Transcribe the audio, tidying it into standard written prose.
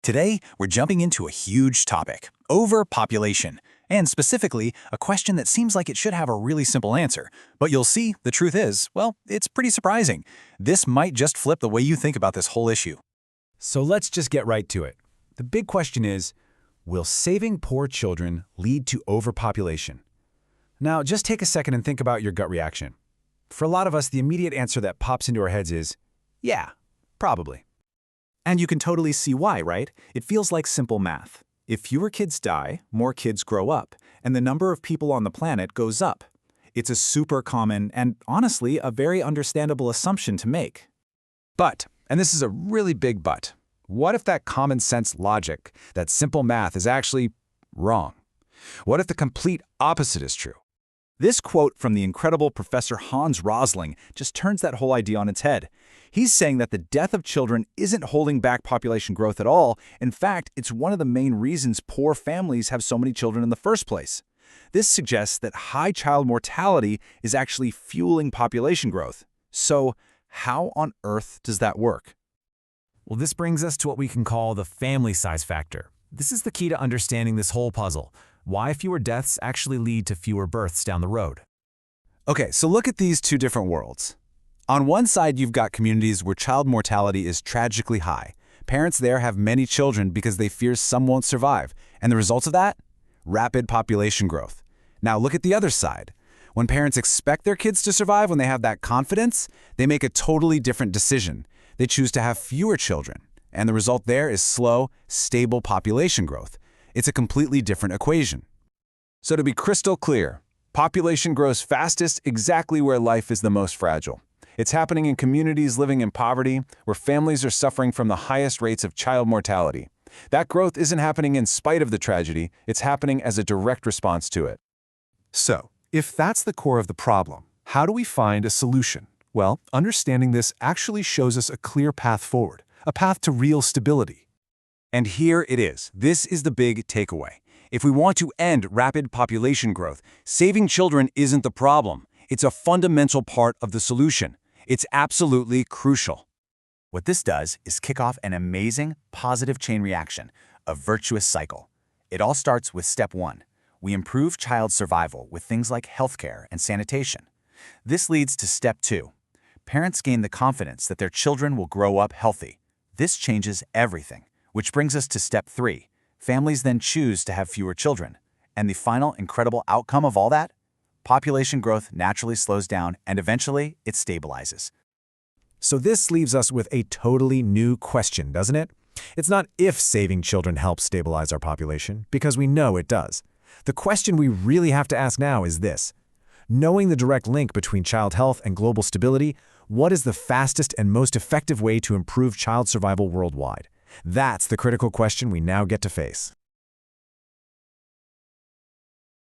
Today, we're jumping into a huge topic, overpopulation, and specifically, a question that seems like it should have a really simple answer. But you'll see, the truth is, well, it's pretty surprising. This might just flip the way you think about this whole issue. So let's just get right to it. The big question is, will saving poor children lead to overpopulation? Now, just take a second and think about your gut reaction. For a lot of us, the immediate answer that pops into our heads is, yeah, probably. And you can totally see why, right? It feels like simple math. If fewer kids die, more kids grow up, and the number of people on the planet goes up. It's a super common and, honestly, a very understandable assumption to make. But, and this is a really big but, what if that common sense logic, that simple math, is actually wrong? What if the complete opposite is true? This quote from the incredible Professor Hans Rosling just turns that whole idea on its head. He's saying that the death of children isn't holding back population growth at all. In fact, it's one of the main reasons poor families have so many children in the first place. This suggests that high child mortality is actually fueling population growth. So, how on earth does that work? Well, this brings us to what we can call the family size factor. This is the key to understanding this whole puzzle. Why fewer deaths actually lead to fewer births down the road. Okay, so look at these two different worlds. On one side, you've got communities where child mortality is tragically high. Parents there have many children because they fear some won't survive. And the result of that? Rapid population growth. Now look at the other side. When parents expect their kids to survive, when they have that confidence, they make a totally different decision. They choose to have fewer children. And the result there is slow, stable population growth. It's a completely different equation. So to be crystal clear, population grows fastest exactly where life is the most fragile. It's happening in communities living in poverty, where families are suffering from the highest rates of child mortality. That growth isn't happening in spite of the tragedy, it's happening as a direct response to it. So, if that's the core of the problem, how do we find a solution? Well, understanding this actually shows us a clear path forward, a path to real stability. And here it is. This is the big takeaway. If we want to end rapid population growth, saving children isn't the problem. It's a fundamental part of the solution. It's absolutely crucial. What this does is kick off an amazing, positive chain reaction, a virtuous cycle. It all starts with step one. We improve child survival with things like healthcare and sanitation. This leads to step two. Parents gain the confidence that their children will grow up healthy. This changes everything. Which brings us to step three. Families then choose to have fewer children. And the final incredible outcome of all that? Population growth naturally slows down and eventually it stabilizes. So this leaves us with a totally new question, doesn't it? It's not if saving children helps stabilize our population, because we know it does. The question we really have to ask now is this. Knowing the direct link between child health and global stability, what is the fastest and most effective way to improve child survival worldwide? That's the critical question we now get to face.